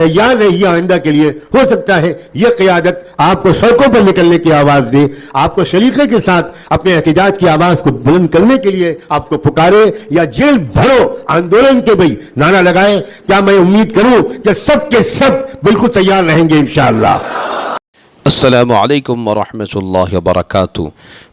تیار رہیے آئندہ کے لیے. ہو سکتا ہے یہ قیادت آپ کو سڑکوں پر نکلنے کی آواز دے, آپ کو سلیقے کے ساتھ اپنے احتجاج کی آواز کو بلند کرنے کے لیے آپ کو پکارے, یا جیل بھرو آندولن کے بھئی نعرہ لگائے. کیا میں امید کروں کہ سب کے سب بالکل تیار رہیں گے انشاءاللہ. السلام علیکم ورحمۃ اللہ وبرکاتہ.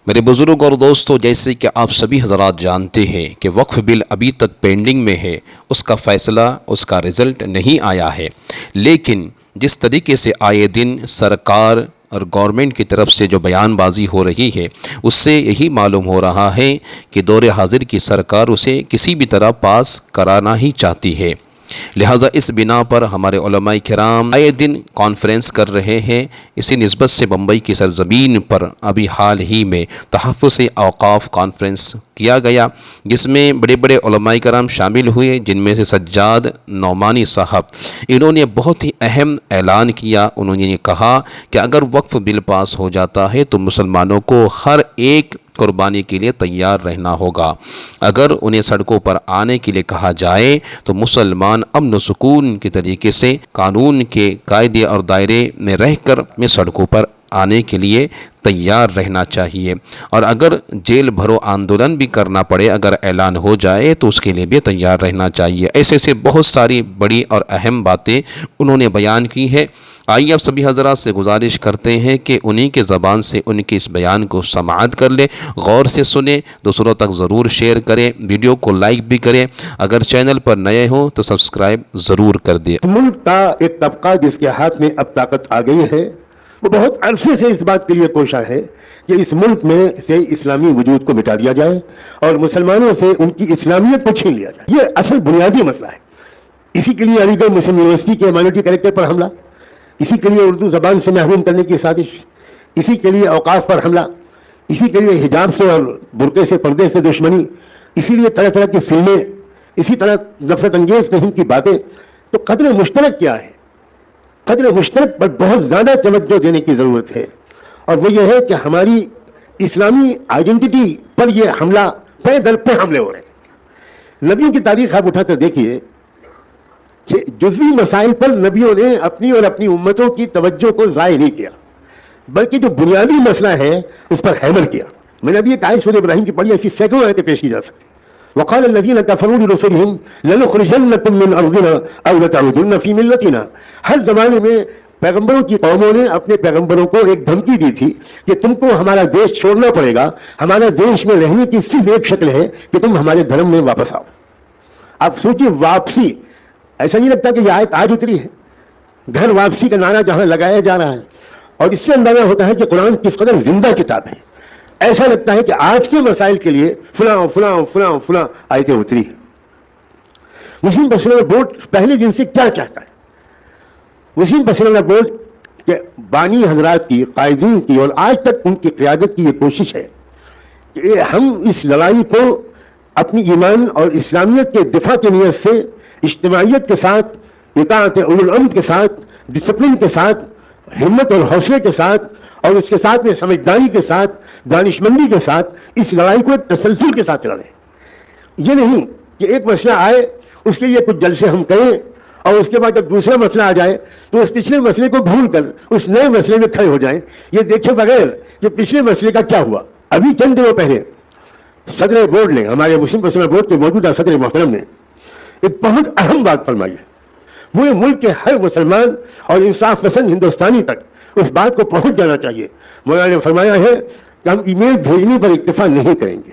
میرے بزرگ اور دوستو, جیسے کہ آپ سبھی حضرات جانتے ہیں کہ وقف بل ابھی تک پینڈنگ میں ہے, اس کا فیصلہ, اس کا رزلٹ نہیں آیا ہے. لیکن جس طریقے سے آئے دن سرکار اور گورنمنٹ کی طرف سے جو بیان بازی ہو رہی ہے, اس سے یہی معلوم ہو رہا ہے کہ دور حاضر کی سرکار اسے کسی بھی طرح پاس کرانا ہی چاہتی ہے. لہٰذا اس بنا پر ہمارے علماء کرام آئے دن کانفرنس کر رہے ہیں. اسی نسبت سے بمبئی کی سرزمین پر ابھی حال ہی میں تحفظ اوقاف کانفرنس کیا گیا, جس میں بڑے بڑے علماء کرام شامل ہوئے, جن میں سے سجاد نعمانی صاحب. انہوں نے بہت ہی اہم اعلان کیا. انہوں نے یہ کہا کہ اگر وقف بل پاس ہو جاتا ہے تو مسلمانوں کو ہر ایک قربانی کے لیے تیار رہنا ہوگا. اگر انہیں سڑکوں پر آنے کے لیے کہا جائے تو مسلمان امن و سکون کے طریقے سے قانون کے قاعدے اور دائرے میں رہ کر سڑکوں پر آنے کے لیے تیار رہنا چاہیے. اور اگر جیل بھرو آندولن بھی کرنا پڑے, اگر اعلان ہو جائے تو اس کے لیے بھی تیار رہنا چاہیے. ایسے بہت ساری بڑی اور اہم باتیں انہوں نے بیان کی ہے. آئیے آپ سبھی حضرات سے گزارش کرتے ہیں کہ انہی کے زبان سے ان کے اس بیان کو سماعت کر لیں, غور سے سنیں, دوسروں تک ضرور شیئر کریں, ویڈیو کو لائک بھی کریں. اگر چینل پر نئے ہوں تو سبسکرائب ضرور کر دیں. ملک کا ایک طبقہ جس کے ہاتھ میں اب طاقت آ گئی ہے, وہ بہت عرصے سے اس بات کے لیے کوشاں ہے کہ اس ملک میں سے اسلامی وجود کو مٹا دیا جائے اور مسلمانوں سے ان کی اسلامیت کو چھین لیا جائے. یہ اصل بنیادی مسئلہ ہے. اسی کے لیے علی گڑھ مسلم یونیورسٹی کے مائنورٹی کریکٹر پر حملہ, اسی کے لیے اردو زبان سے محروم کرنے کی سازش, اسی کے لیے اوقاف پر حملہ, اسی کے لیے حجاب سے اور برقعے سے پردے سے دشمنی, اسی لیے طرح طرح کی فلمیں, اسی طرح نفرت انگیز قسم کی باتیں. تو قدر مشترک کیا ہے؟ قدر مشترک پر بہت زیادہ توجہ دینے کی ضرورت ہے, اور وہ یہ ہے کہ ہماری اسلامی آئیڈینٹی پر یہ حملہ پہ در پہ حملے ہو رہے ہیں. نبیوں کی تاریخ آپ اٹھا کر دیکھیے کہ جزوی مسائل پر نبیوں نے اپنی اور اپنی امتوں کی توجہ کو ضائع نہیں کیا, بلکہ جو بنیادی مسئلہ ہے اس پر حمل کیا. میں نے ابھی ایک آیت سورہ ابراہیم کی پڑھی, ایسی سینکڑوں آیتیں پیش کی جا سکتی. وقال الذين كفروا لرسلهم لنخرجنكم من ارضنا او لتعودن في ملتنا. ہر زمانے میں پیغمبروں کی قوموں نے اپنے پیغمبروں کو ایک دھمکی دی تھی کہ تم کو ہمارا دیش چھوڑنا پڑے گا, ہمارا دیش میں رہنے کی صرف ایک شکل ہے کہ تم ہمارے دھرم میں واپس آؤ. آپ سوچیے, واپسی, ایسا نہیں لگتا کہ یہ آیت آج اتری ہے. گھر واپسی کا نعرہ جہاں لگایا جا رہا ہے, اور اس سے اندازہ ہوتا ہے کہ قرآن کس قدر زندہ کتاب ہے. ایسا لگتا ہے کہ آج کے مسائل کے لیے فلاں فلاں فلاں فلاں آیتیں اتری ہیں. مسلم پرسنل بورڈ پہلے دن سے کیا چاہتا ہے؟ مسلم پرسنل بورڈ کے بانی حضرات کی, قائدین کی, اور آج تک ان کی قیادت کی یہ کوشش ہے کہ ہم اس لڑائی کو اپنی ایمان اور اسلامیت کے دفاع کی نیت سے اجتماعیت کے ساتھ, اطاعت اولو الامر کے ساتھ, ڈسپلن کے ساتھ, ہمت اور حوصلے کے ساتھ, اور اس کے ساتھ میں سمجھداری کے ساتھ, دانشمندی کے ساتھ اس لڑائی کو ایک تسلسل کے ساتھ لڑیں. یہ نہیں کہ ایک مسئلہ آئے اس کے لیے کچھ جلسے ہم کریں اور اس کے بعد جب دوسرا مسئلہ آ جائے تو اس پچھلے مسئلے کو بھول کر اس نئے مسئلے میں کھڑے ہو جائیں, یہ دیکھے بغیر کہ پچھلے مسئلے کا کیا ہوا. ابھی چند دنوں پہلے صدر بورڈ نے, ہمارے مسلم پرسنل بورڈ کے موجودہ صدر محترم نے ایک بہت اہم بات فرمائی ہے. وہ ملک کے ہر مسلمان اور انصاف پسند ہندوستانی تک اس بات کو پہنچ جانا چاہیے. مولانا نے فرمایا ہے کہ ہم ای میل بھیجنے پر اکتفا نہیں کریں گے,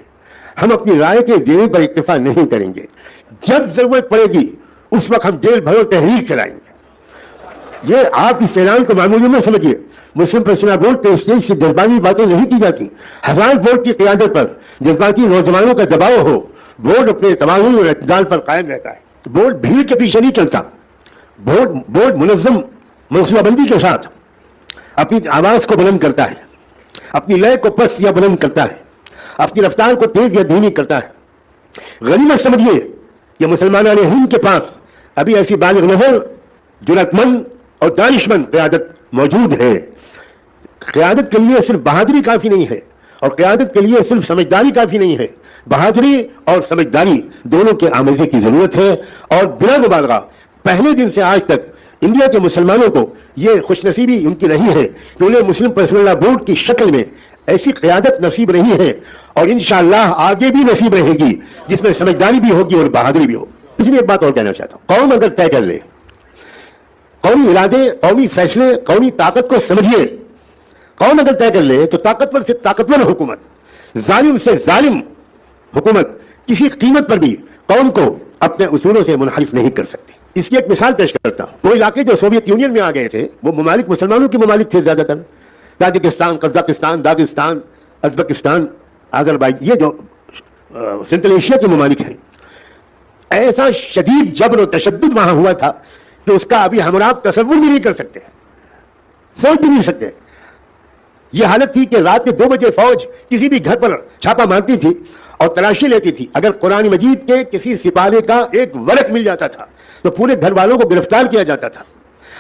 ہم اپنی رائے کے دینے پر اکتفا نہیں کریں گے, جب ضرورت پڑے گی اس وقت ہم جیل بھرو تحریک چلائیں گے. یہ آپ اس اعلان کو معمولی میں سمجھیے. مسلم پرسنل بورڈ کے اسٹیج سے جذباتی باتیں نہیں کی جاتی. ہزار بورڈ کی قیادت پر جذباتی نوجوانوں کا دباؤ ہو, بورڈ اپنے توازن اور اعتدال پر قائم رہتا ہے. بورڈ بھیڑ کے پیچھے نہیں چلتا. بورڈ منظم منصوبہ بندی کے ساتھ اپنی آواز کو بلند کرتا ہے, اپنی لے کو پست یا بلند کرتا ہے, اپنی رفتار کو تیز یا دھیمی کرتا ہے. غنیمت سمجھیے کہ مسلمانان ہند کے پاس ابھی ایسی بالغ نظر, جرأت مند اور دانشمند قیادت موجود ہے. قیادت کے لیے صرف بہادری کافی نہیں ہے, اور قیادت کے لیے صرف سمجھداری کافی نہیں ہے. بہادری اور سمجھداری دونوں کے آمیزے کی ضرورت ہے. اور بلا مبالغہ پہلے دن سے آج تک इंडिया के मुसलमानों को ये खुशनसीबी उनकी रही है कि उन्हें मुस्लिम पर्सनल लॉ बोर्ड की शक्ल में ऐसी क़यादत नसीब रही है और इंशाअल्लाह आगे भी नसीब रहेगी जिसमें समझदारी भी होगी और बहादुरी भी होगी। इसलिए एक बात और कहना चाहता हूँ, कौम अगर तय कर ले, कौमी इरादे, कौमी फैसले, कौमी ताकत को समझिए, कौम अगर तय कर ले तो ताकतवर से ताकतवर हुकूमत, जालिम से जालिम हुकूमत किसी कीमत पर भी कौम को अपने उसूलों से मुनहरिफ नहीं कर सकती। इसकी एक मिसाल पेश करता हूँ। वो इलाके जो सोवियत यूनियन में आ गए थे वो ममालिक मुसलमानों के ममालिक थे ज़्यादातर, ताजिकिस्तान, कजाकिस्तान, दागिस्तान, अज़बकिस्तान, अज़रबाईजान, ये जो सेंट्रल एशिया के ममालिक हैं, ऐसा शदीद जबर और तशद्दुद वहाँ हुआ था कि उसका अभी हम और आप तसव्वुर भी नहीं कर सकते, सोच भी नहीं सकते। ये हालत थी कि रात के 2 बजे फौज किसी भी घर पर छापा मारती थी और तलाशी लेती थी। अगर कुरान मजीद के किसी सिपारे का एक वर्क मिल जाता था तो पूरे घर वालों को गिरफ्तार किया जाता था।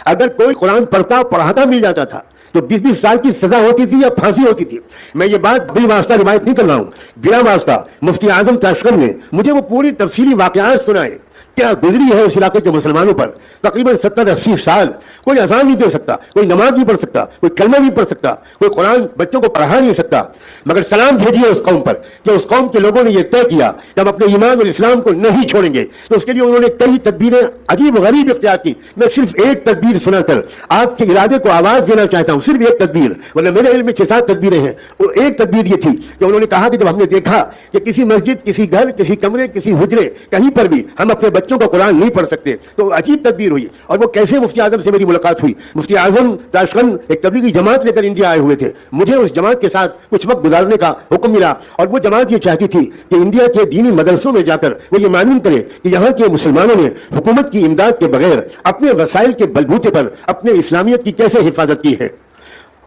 अगर कोई कुरान पढ़ता पढ़ाता मिल जाता था तो 20-20 साल की सजा होती थी या फांसी होती थी। मैं ये बात बिल वास्ता रिवायत नहीं कर रहा हूँ, बिला वास्ता मुफ्ती आजम ताशकंद ने मुझे वो पूरी तफसीली वाक़यात सुनाए, क्या गुजरी है उस इलाके के मुसलमानों पर। तकरीबन 70-80 साल कोई अज़ान नहीं दे सकता, कोई नमाज नहीं पढ़ सकता, कोई कलमा नहीं पढ़ सकता, कोई कुरान बच्चों को पढ़ा नहीं सकता, मगर सलाम भेजिए उस कौम पर कि उस कौम के लोगों ने यह तय किया कि हम अपने ईमान और इस्लाम को नहीं छोड़ेंगे। तो उसके लिए उन्होंने कई तदबीरें अजीब गरीब इख्तियार की। मैं सिर्फ एक तदबीर सुनाकर आपके इरादे को आवाज़ देना चाहता हूँ, सिर्फ एक तदबीर, वरना मेरे इल्म में 6-7 तदबीरें हैं। वो एक तदबीर ये थी कि उन्होंने कहा कि जब हमने देखा कि किसी मस्जिद, किसी घर, किसी कमरे, किसी हुजरे, कहीं पर भी हम अपने बच्चों को कुरान नहीं पढ़ सकते, तो अजीब तदबीर हुई। और वो कैसे मुफ्ती आजम से मेरी मुलाकात हुई। मुफ्ती आजम ताशकंद एक तबलीगी जमात लेकर इंडिया आए हुए थे। मुझे उस जमात के साथ कुछ वक्त गुजारने का हुक्म मिला और वो जमात ये चाहती थी कि इंडिया के दीनी मदरसों में जाकर वो ये मालूम करे कि यहाँ के मुसलमानों ने हुकूमत की इमदाद के बगैर अपने वसाइल के बलबूते पर अपने इस्लामियत की कैसे हिफाजत की है।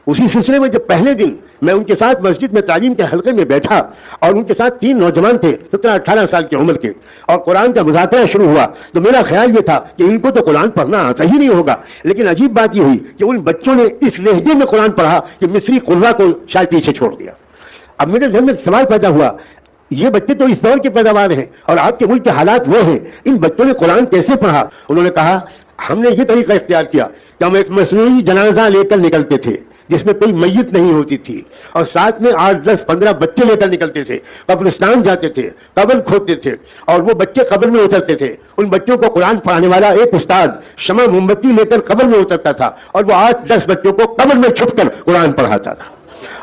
उसी सिलसिले में जब पहले दिन मैं उनके साथ मस्जिद में तालीम के हल्के में बैठा और उनके साथ 3 नौजवान थे 17-18 साल की उम्र के, और कुरान का मुज़ाकरा शुरू हुआ, तो मेरा ख्याल ये था कि इनको तो कुरान पढ़ना आता ही नहीं होगा। लेकिन अजीब बात ये हुई कि उन बच्चों ने इस लहजे में कुरान पढ़ा कि मिस्री कुर्रा को शायद पीछे छोड़ दिया। अब मेरे ज़हन में एक सवाल पैदा हुआ, ये बच्चे तो इस दौर के पैदावार हैं और आपके मुल्क के हालात वो हैं, इन बच्चों ने कुरान कैसे पढ़ा। उन्होंने कहा हमने ये तरीका इख्तियार किया कि हम एक मसनूई जनाजा लेकर निकलते थे जिसमें कोई मैयत नहीं होती थी, और साथ में 8, 10, 15 बच्चे लेकर निकलते थे, कब्रिस्तान जाते थे, कब्र खोदते थे और वो बच्चे कब्र में उतरते थे। उन बच्चों को कुरान पढ़ाने वाला एक उस्ताद शमा मोमबत्ती लेकर कब्र में उतरता था और वो 8-10 बच्चों को कब्र में छुपकर कुरान पढ़ाता था।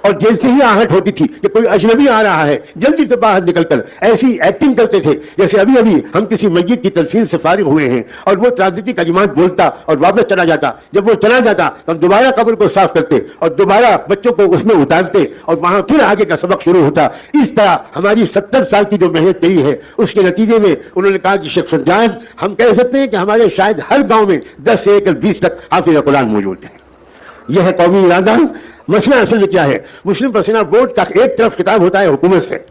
और जैसे ही आहट होती थी कि कोई अजनबी आ रहा है, जल्दी से बाहर निकलकर ऐसी एक्टिंग करते थे जैसे अभी अभी हम किसी मैयत की तदफीन से फारिग हुए हैं, और वो ताज़ती कलिमात बोलता और वापस चला जाता। जब वो चला जाता तो हम दोबारा कब्र को साफ करते और दोबारा बच्चों को उसमें उतारते और वहां फिर आगे का सबक शुरू होता। इस तरह हमारी 70 साल की जो मेहनत करी है उसके नतीजे में उन्होंने कहा कि शेख सज्जाद, हम कह सकते हैं कि हमारे शायद हर गाँव में 10 से 20 तक हाफिज़ कुरान मौजूद है। यह है कौमी इरादा। मसला असल में क्या है, मुस्लिम पर्सनल बोर्ड का एक तरफ खिताब होता है हुकूमत से,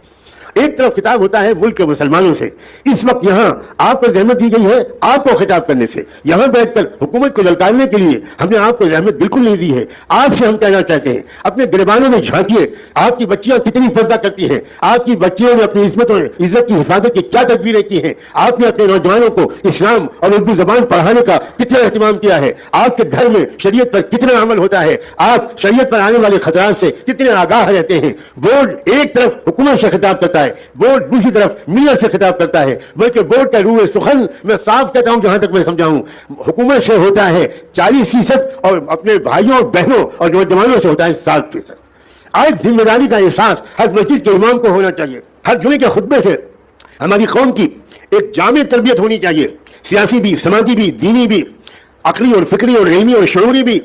एक तरफ खिताब होता है मुल्क के मुसलमानों से। इस वक्त यहाँ आप पर जहमत दी गई है आपको खिताब करने से। यहाँ बैठकर हुकूमत को ललकारने के लिए हमने आपको जहमत बिल्कुल नहीं दी है। आपसे हम कहना चाहते हैं, अपने गिरबानों में झांकिए, आपकी बच्चियां कितनी पर्दा करती हैं, आपकी बच्चियों ने अपनी इज्जत और इज्जत की हिफाजत की क्या तदबीरें की हैं, आपने अपने नौजवानों को इस्लाम और उर्दू जबान पढ़ाने का कितना एहतमाम किया है, आपके घर में शरीयत पर कितना अमल होता है, आप शरीयत पर आने वाले खतरात से कितने आगाह रहते हैं। बोर्ड एक तरफ हुकूमत से खिताब करता है, बोर्ड दूसरी तरफ मियां से खिताब करता है। बल्कि बोर्ड का रूह सुखन मैं साफ कहता हूं, जहां तक मैं समझाऊं, हुकूमत से होता है 40% और अपने भाइयों और बहनों और नौजवानों से होता है 60%। आज जिम्मेदारी का एहसास हर मस्जिद के इमाम को होना चाहिए। हर जुमे के खुतबे से हमारी कौम की एक जामे तरबियत होनी चाहिए, सियासी भी, समाजी भी, दीनी भी, अकली और फिक्री और इल्मी और शऊरी भी।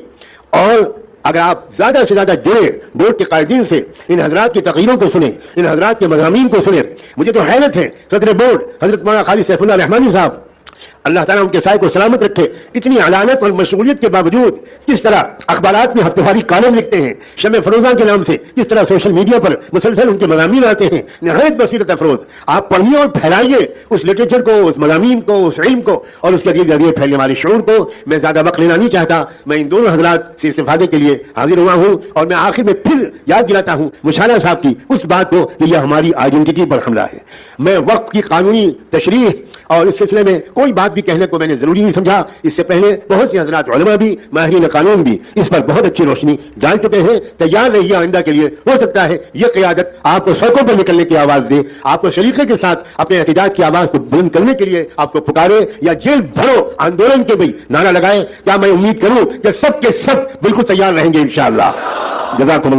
और अगर आप ज़्यादा से ज़्यादा जुड़े बोर्ड के कायदीन से, इन हजरात की तकरीरों को सुने, इन हजरात के मज़ामीन को सुने। मुझे तो हैरत है, सदर बोर्ड हजरत मौलाना खालिद सैफुल्लाह रहमानी साहब, अल्लाह ताला उनके साए को सलामत रखे, इतनी अलानत और मशगूलियत के बावजूद किस तरह अखबारात में हफ्तेवारी कॉलम लिखते हैं शमे फरोजा के नाम से, किस तरह सोशल मीडिया पर मुसलसल उनके मज़ामीन आते हैं, नहायत बसीरत अफरोज। आप पढ़िए और फैलाइए उस लिटरेचर को, उस मज़ामीन को, उस इल्म को और उसके जरिए फैलने वाले शऊर को। मैं ज़्यादा वक्त लेना नहीं चाहता, मैं इन दोनों हजरात से इस्तिफादे के लिए हाजिर हुआ हूँ। और मैं आखिर में फिर याद दिलाता हूँ मुशारा साहब की उस बात को कि यह हमारी आइडेंटिटी पर हमला है। मैं वक्फ की कानूनी तशरीह और इस सिलसिले में कोई बात بات بھی کہنے کو میں نے ضروری نہیں سمجھا. اس سے پہلے بہت سے حضرات علماء بھی ماہرین قانون بھی اس پر بہت اچھی روشنی ڈال چکے ہیں. تیار رہیے آئندہ کے لیے. ہو سکتا ہے یہ قیادت آپ کو سڑکوں پر نکلنے کی آواز دے, آپ کو سلیقے کے ساتھ اپنے احتجاج کی آواز کو بلند کرنے کے لیے آپ کو پکارے, یا جیل بھرو آندولن کے بھی نعرہ لگائے. کیا میں امید کروں کہ سب کے سب بالکل تیار رہیں گے انشاءاللہ. جزاکم اللہ.